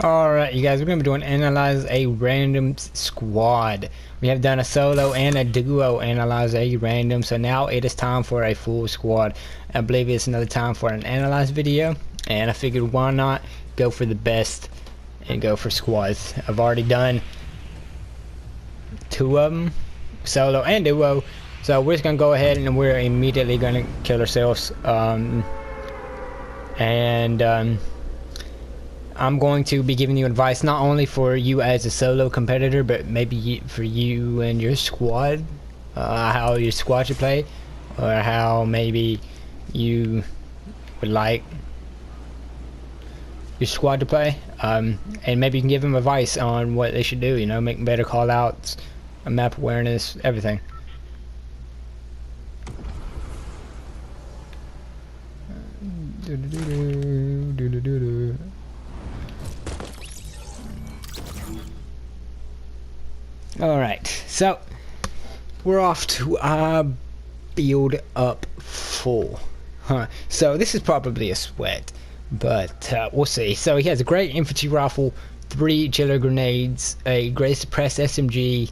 Alright, you guys, we're going to be doing analyze a random squad. We have done a solo and a duo analyze a random, so now it is time for a full squad. I believe it's another time for an analyze video, and I figured why not go for the best and go for squads. I've already done two of them, solo and duo, so we're just going to go ahead and we're immediately going to kill ourselves. I'm going to be giving you advice not only for you as a solo competitor, but maybe for you and your squad, how your squad should play, or how maybe you would like your squad to play, and maybe you can give them advice on what they should do, you know, make better call outs, map awareness, everything. Alright, so we're off to build up full. So this is probably a sweat, but we'll see. So he has a great infantry rifle, 3 chiller grenades, a great suppressed SMG,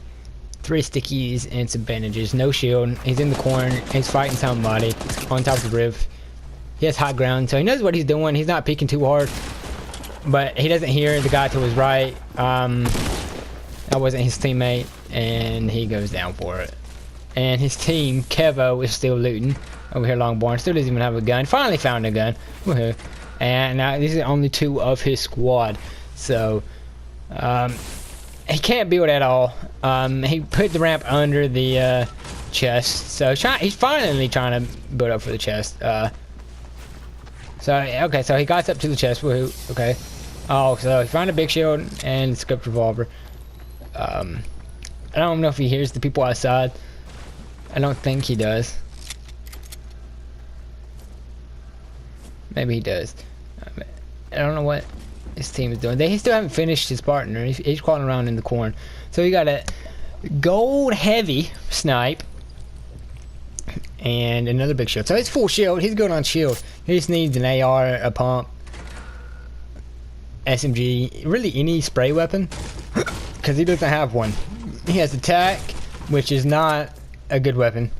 3 stickies, and some bandages. No shield. He's in the corner. He's fighting somebody on top of the roof. He has high ground, so he knows what he's doing. He's not peeking too hard, but he doesn't hear the guy to his right. That wasn't his teammate, and he goes down for it. And his team, Kevo, is still looting over here. Longborn still doesn't even have a gun. Finally found a gun. Woohoo! And now these are only 2 of his squad, so he can't build at all. He put the ramp under the chest, so he's finally trying to build up for the chest. So okay, so he got up to the chest. Woohoo! Okay. Oh, so he found a big shield and scoped revolver. I don't know if he hears the people outside. I don't think he does. Maybe he does. I don't know what his team is doing. He still haven't finished his partner. He's crawling around in the corn. So he got a gold heavy snipe and another big shield. So he's full shield. He's good on shield. He just needs an AR, a pump, SMG, really any spray weapon. Because he doesn't have one. He has attack, which is not a good weapon.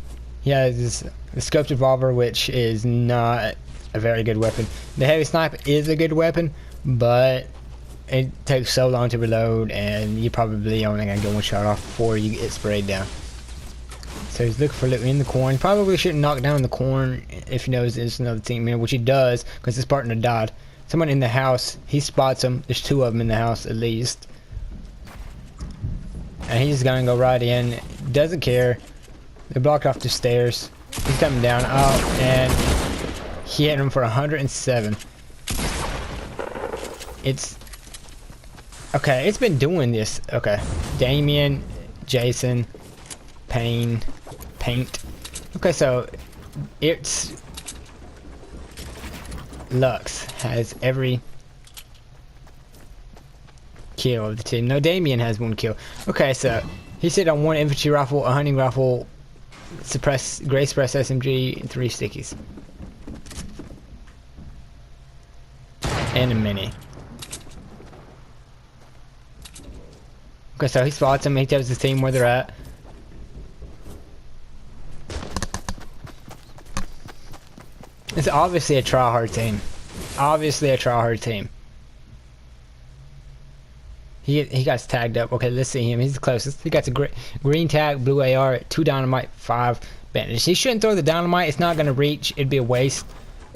He has the scoped revolver, which is not a very good weapon. The heavy snipe is a good weapon, but it takes so long to reload, and you probably only gonna get one shot off before you get sprayed down. So he's looking for loot in the corn. Probably shouldn't knock down the corn if he knows there's another team here, which he does, because his partner died. Someone in the house, he spots him. There's 2 of them in the house at least. And he's gonna go right in. Doesn't care. They blocked off the stairs. He's coming down. Oh, and he hit him for 107. It's okay. It's been doing this. Okay, Damien, Jason, Paint. Okay, so it's Lux has every kill of the team. No, Damien has 1 kill. Okay, so he sit on 1 infantry rifle, a hunting rifle, gray suppress SMG, and 3 stickies. And a mini. Okay, so he spots him, he tells his team where they're at. It's obviously a tryhard team. Obviously a tryhard team. He got tagged up. Okay, let's see him. He's the closest. He got a green tag, blue AR, 2 dynamite, 5 bandages. He shouldn't throw the dynamite. It's not gonna reach. It'd be a waste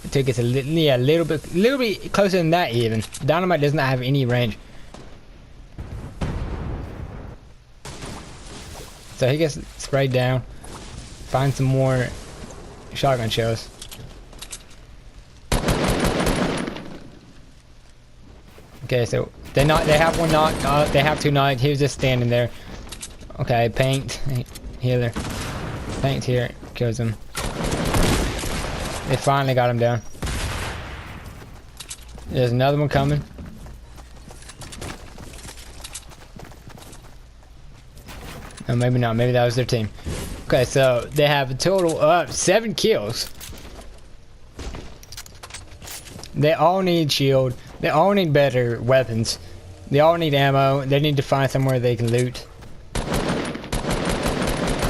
until it gets a little bit closer than that even. Dynamite does not have any range. So he gets sprayed down. Find some more shotgun shells. Okay, so they have 1 knocked. They have 2 knocked. He was just standing there. Okay, paint healer. Paint here kills him. They finally got him down. There's another one coming. No, maybe not. Maybe that was their team. Okay, so they have a total of 7 kills. They all need shield. They all need better weapons. They all need ammo. They need to find somewhere they can loot.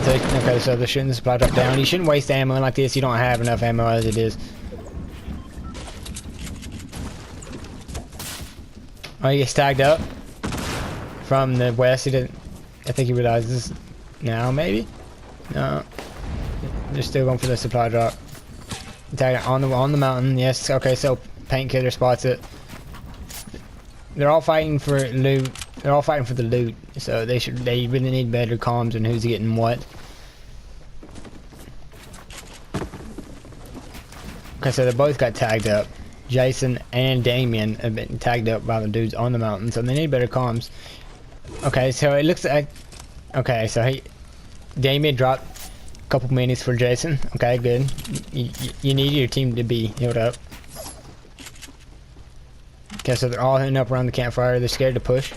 Okay, so they're shooting the supply drop down. You shouldn't waste ammo like this. You don't have enough ammo as it is. Oh, he gets tagged up from the west. He didn't. I think he realizes now, maybe. No, they're still going for the supply drop. Tagged on the mountain. Yes. Okay, so Painkiller spots it. They're all fighting for loot. They're all fighting for the loot. So they really need better comms on who's getting what. Okay, so they both got tagged up. Jason and Damien have been tagged up by the dudes on the mountain, so they need better comms. Okay, so it looks like... Okay, so Damien dropped a couple minis for Jason. Okay, good. You need your team to be healed up. Okay, so they're all hitting up around the campfire. They're scared to push.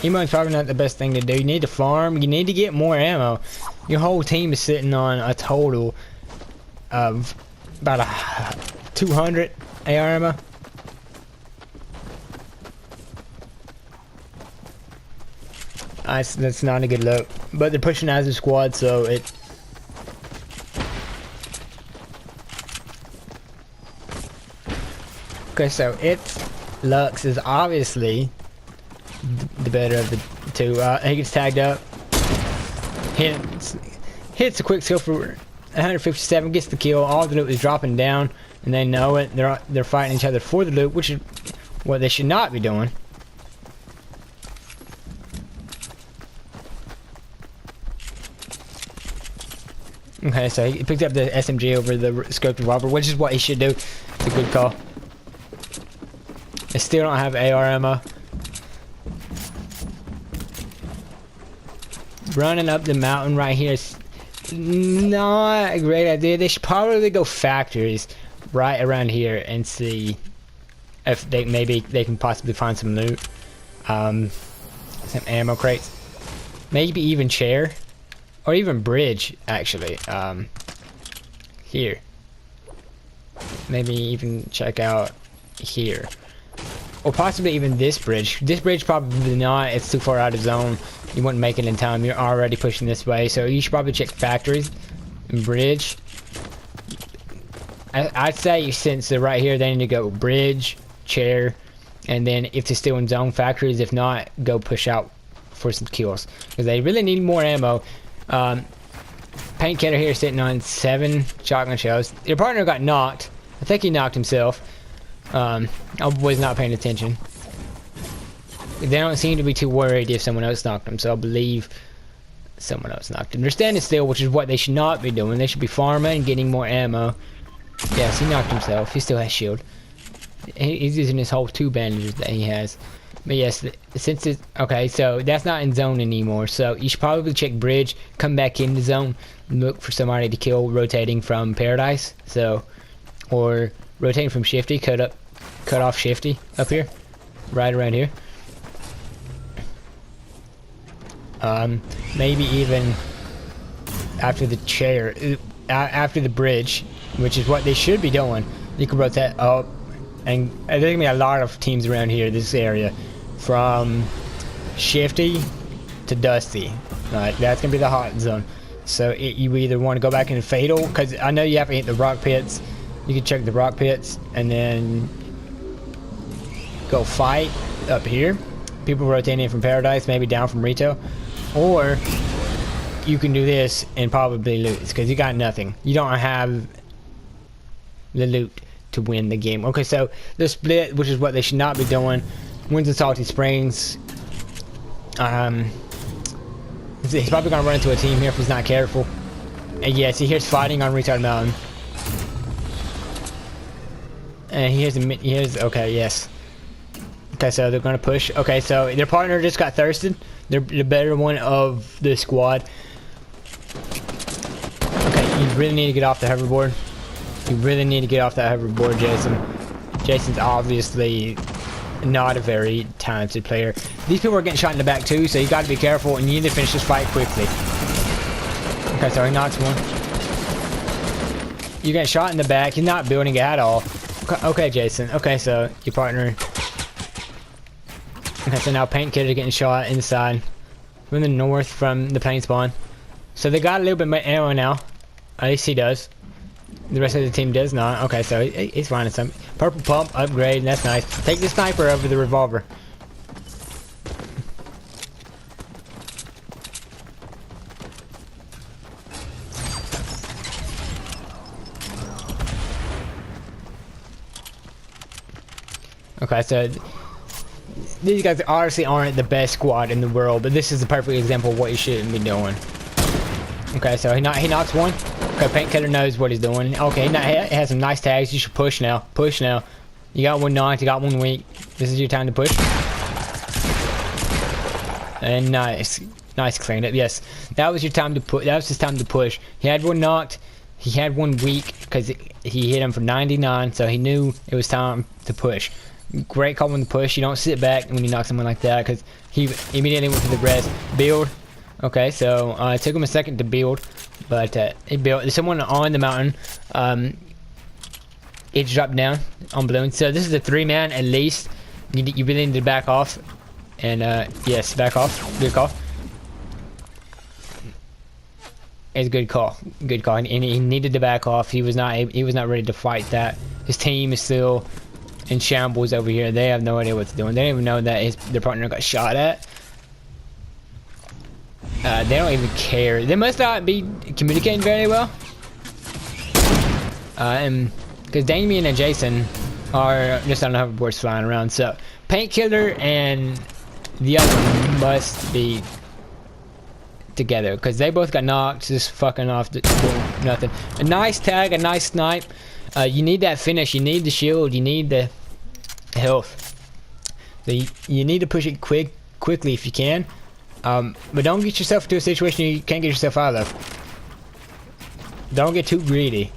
Emo's probably not the best thing to do. You need to farm. You need to get more ammo. Your whole team is sitting on a total of about 200 AR ammo. That's not a good look. But they're pushing as a squad, so it... Okay, so Lux is obviously the better of the two. He gets tagged up. Hits a quick skill for 157, gets the kill. All the loot is dropping down, and they know it. They're fighting each other for the loot, which is what they should not be doing. Okay, so he picked up the SMG over the scoped revolver, which is what he should do. It's a good call. They still don't have AR ammo. Running up the mountain right here is not a great idea. They should probably go factories right around here and see if maybe they can possibly find some loot. Some ammo crates. Maybe even chair. Or even bridge, actually. Here. Maybe even check out here. Or possibly even this bridge. This bridge probably not. It's too far out of zone. You wouldn't make it in time. You're already pushing this way. So you should probably check factories and bridge. I'd say since they're right here, they need to go bridge, chair, and then if they're still in zone, factories. If not, go push out for some kills. Because they really need more ammo. Painkiller here sitting on 7 shotgun shells. Your partner got knocked. I think he knocked himself. I was not paying attention. They don't seem to be too worried if someone else knocked them, so I believe someone else knocked him. They're standing still, which is what they should not be doing. They should be farming and getting more ammo. Yes, he knocked himself. He still has shield. He's using his whole 2 bandages that he has. But yes, since it's... Okay, so that's not in zone anymore. So you should probably check bridge, come back into zone, look for somebody to kill rotating from Paradise. So, or rotating from Shifty, cut off Shifty up here. Right around here. Maybe even after the chair, after the bridge, which is what they should be doing. You can rotate up, and there's gonna be a lot of teams around here, this area, from Shifty to Dusty. Right, that's gonna be the hot zone. So you either want to go back into Fatal, because I know you have to hit the rock pits. You can check the rock pits, and then go fight up here. People rotating from Paradise, maybe down from Rito. Or you can do this and probably lose, because you got nothing. You don't have the loot to win the game. Okay, so the split, which is what they should not be doing. Wins in Salty Springs. He's probably gonna run into a team here if he's not careful. And yes, he hears fighting on Retard Mountain. And he hears okay, yes. Okay, so they're gonna push. Okay, so their partner just got thirsted. They're the better one of the squad. Okay, you really need to get off the hoverboard. You really need to get off that hoverboard, Jason. Jason's obviously not a very talented player. These people are getting shot in the back too, so you gotta be careful and you need to finish this fight quickly. Okay, so he knocks one. You get shot in the back. He's not building at all. Okay, Jason. Okay, so your partner Okay, so now Painkiller getting shot inside from the north from the plane spawn. So they got a little bit more ammo now. At least he does. The rest of the team does not. Okay, so he's finding some. Purple pump upgrade, and that's nice. Take the sniper over the revolver. Okay, so these guys honestly aren't the best squad in the world, but this is a perfect example of what you shouldn't be doing. Okay, so he knocks one. Okay, Painkiller knows what he's doing. Okay, he has some nice tags. You should push now. Push now. You got one knocked. You got one weak. This is your time to push. And nice cleanup. Yes, that was your time to put. That was his time to push. He had one knocked. He had one weak because he hit him for 99, so he knew it was time to push. Great call on the push. You don't sit back when you knock someone like that because he immediately went to the rest. Build. Okay, so it took him a second to build, but he built. There's someone on the mountain. It dropped down on balloon. So this is a 3-man at least. You really need to back off. And yes, back off. Good call. It's a good call. Good call. And he needed to back off. He was not ready to fight that. His team is still in shambles over here. They have no idea what they're doing. They don't even know that their partner got shot at. They don't even care. They must not be communicating very well. Because Damien and Jason are just on hoverboards flying around. So Painkiller and the other one must be together because they both got knocked just fucking off the nothing. A nice tag, a nice snipe. You need that finish. You need the shield. You need the health. So you need to push it quickly if you can. But don't get yourself into a situation you can't get yourself out of. Don't get too greedy.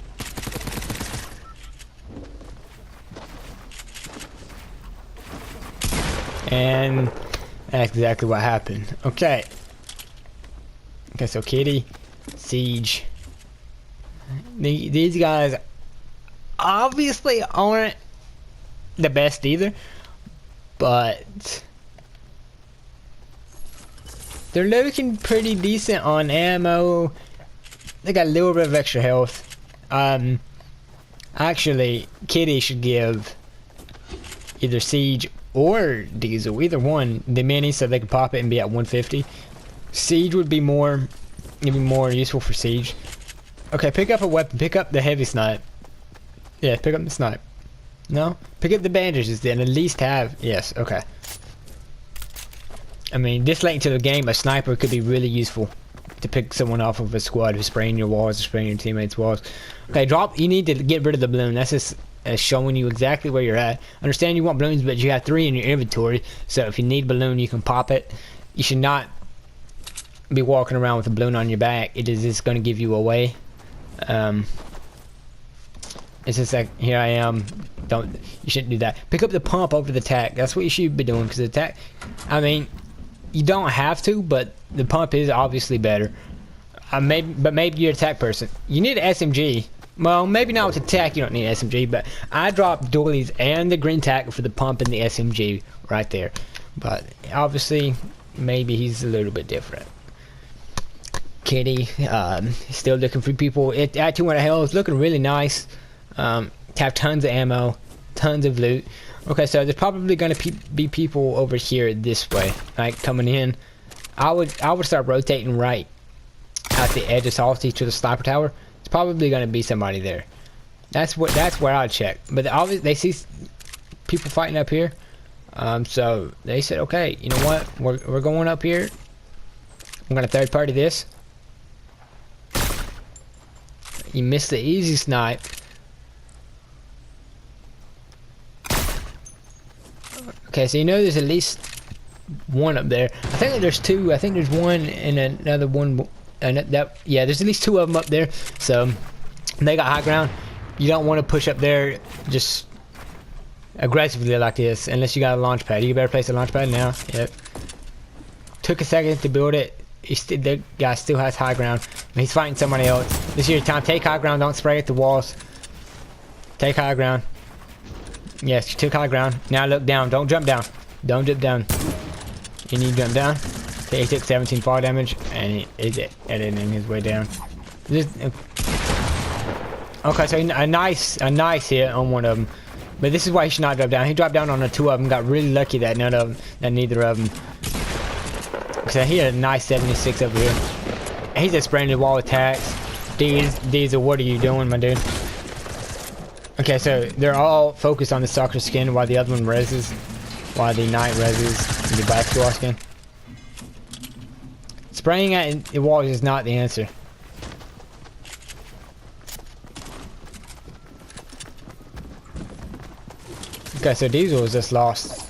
And that's exactly what happened. Okay. Okay, so Kitty, Siege. These guys obviously aren't the best either, but they're looking pretty decent on ammo. They got a little bit of extra health. Actually, Kitty should give either Siege or Diesel, either one, the mini so they can pop it and be at 150. Siege would be more useful for Siege. Okay, pick up a weapon. Pick up the heavy snipe. Yeah, pick up the snipe. No? Pick up the bandages then. At least have... Yes, okay. I mean, this late into the game, a sniper could be really useful to pick someone off of a squad who's spraying your walls or spraying your teammates' walls. Okay, drop. You need to get rid of the balloon. That's just showing you exactly where you're at. Understand you want balloons, but you have 3 in your inventory. So if you need a balloon, you can pop it. You should not be walking around with a balloon on your back. It is just going to give you away. It's just like, here I am. You shouldn't do that. Pick up the pump over the tack. That's what you should be doing, because the tack, I mean, you don't have to, but the pump is obviously better. But maybe you're a tack person. You need an SMG. Well, maybe not with the tack, you don't need an SMG, but I dropped doilies and the green tack for the pump and the SMG right there. But obviously, maybe he's a little bit different. Kitty, still looking for people. At 200 health, looking really nice. Have tons of ammo, tons of loot. Okay, so there's probably gonna be people over here this way, like coming in. I would start rotating right at the edge of Salty to the sniper tower. It's probably gonna be somebody there. That's where I'd check. But they see people fighting up here, so they said, okay, you know what? We're going up here. I'm gonna third party this. You missed the easy snipe. Okay, so you know there's at least one up there. I think that there's 2. I think there's one and another one. Yeah, there's at least 2 of them up there. So they got high ground. You don't want to push up there just aggressively like this unless you got a launch pad. You better place a launch pad now. Yep. Took a second to build it. The guy still has high ground. He's fighting somebody else. This is your time. Take high ground. Don't spray at the walls. Take high ground. Yes, you took high ground. Now look down. Don't jump down. Don't jump down. You need to jump down. Okay, he took 17 fall damage, and he is editing his way down. Just, okay, so a nice hit on one of them. But this is why he should not drop down. He dropped down on the two of them. Got really lucky that neither of them. So he had a nice 76 over here. He's just spraying the wall attacks. Diesel, what are you doing, my dude? Okay, so they're all focused on the soccer skin while the other one reses. While the knight reses the black squaw skin. Spraying at the wall is not the answer. Okay, so Diesel was just lost.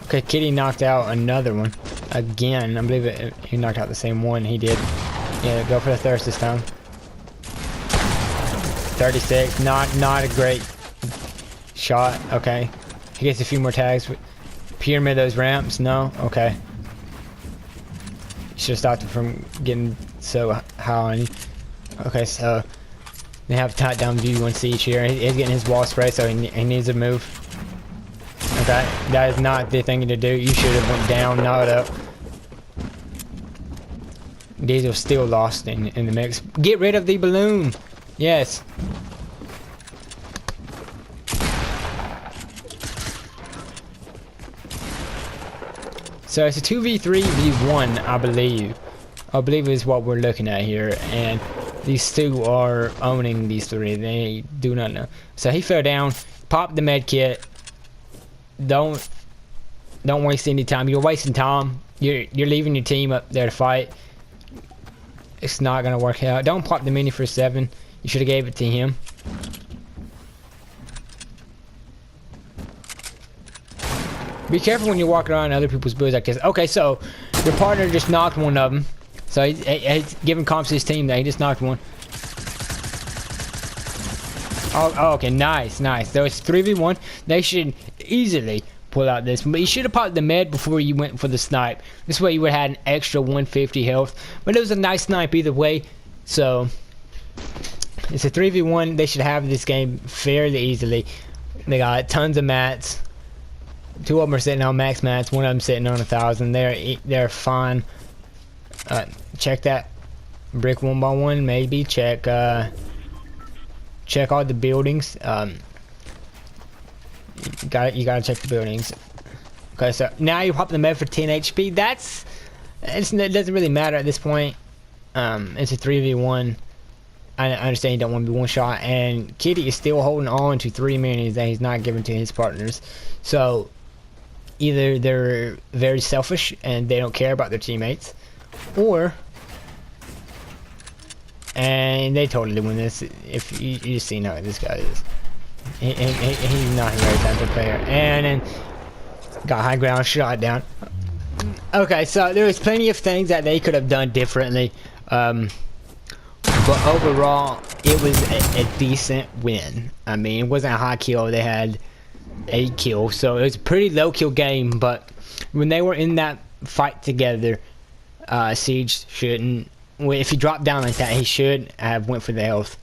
Okay, Kitty knocked out another one. Again, I believe he knocked out the same one he did. Yeah, go for the thirst this time. 36, not a great shot. Okay, he gets a few more tags. Pyramid those ramps, no? Okay. Should have stopped him from getting so high on you. Okay, so they have tight down view 1 siege here. He's getting his wall spray, so he needs to move. Okay, that is not the thing to do. You should have went down, not up. Diesel still lost in the mix. Get rid of the balloon. Yes. So it's a 2v3 v1, I believe. I believe is what we're looking at here, and these two are owning these three. They do not know. So he fell down. Pop the med kit. Don't waste any time. You're wasting time. You're leaving your team up there to fight. It's not gonna work out. Don't pop the mini for 7. You should have gave it to him. Be careful when you walk around other people's builds like this. Okay, so your partner just knocked one of them. So he's giving comps to his team that he just knocked one. Oh, okay, nice. So it's 3v1. They should easily pull out this one. But you should have popped the med before you went for the snipe. This way you would have had an extra 150 health. But it was a nice snipe either way. So it's a 3v1. They should have this game fairly easily. They got tons of mats. 2 of them are sitting on max mats. 1 of them sitting on 1,000. They're fine. Check that brick 1 by 1. Maybe check all the buildings. You gotta check the buildings. Okay, so now you pop the med for 10 HP. It doesn't really matter at this point. It's a 3v1. I understand you don't want to be one shot, and Kitty is still holding on to 3 minis that he's not giving to his partners. So either they're very selfish and they don't care about their teammates, and they totally win this. If you just see how this guy is, he's not a very talented player, and then got high ground, shot down. Okay, so there was plenty of things that they could have done differently, but overall it was a decent win. I mean, it wasn't a high kill. They had 8 kills, so it was a pretty low kill game. But when they were in that fight together, Siege shouldn't. If he dropped down like that, he should have went for the health.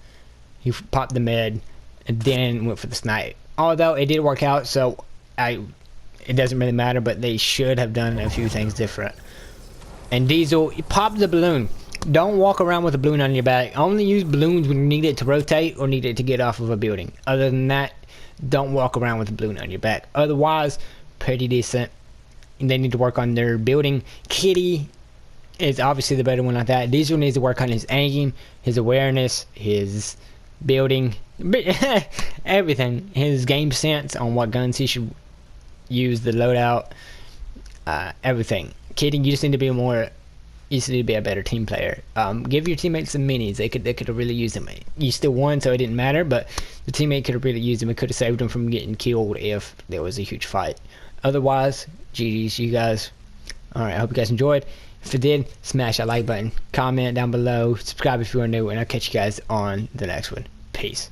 He popped the med and then went for the snipe. Although it did work out, so it doesn't really matter. But they should have done a few things different. And Diesel, you pop the balloon. Don't walk around with a balloon on your back. Only use balloons when you need it to rotate or need it to get off of a building. Other than that, don't walk around with a balloon on your back. Otherwise, pretty decent. And they need to work on their building. Kitty is obviously the better one like that. Diesel needs to work on his aim, his awareness, his building, everything. His game sense on what guns he should use, the loadout, everything. Kitty, you just need to be a better team player. Give your teammates some minis. They could have really used them. You still won, so it didn't matter, but the teammate could have really used them. It could have saved them from getting killed if there was a huge fight. Otherwise, GG's, you guys. Alright, I hope you guys enjoyed. If you did, smash that like button, comment down below, subscribe if you are new, and I'll catch you guys on the next one. Peace.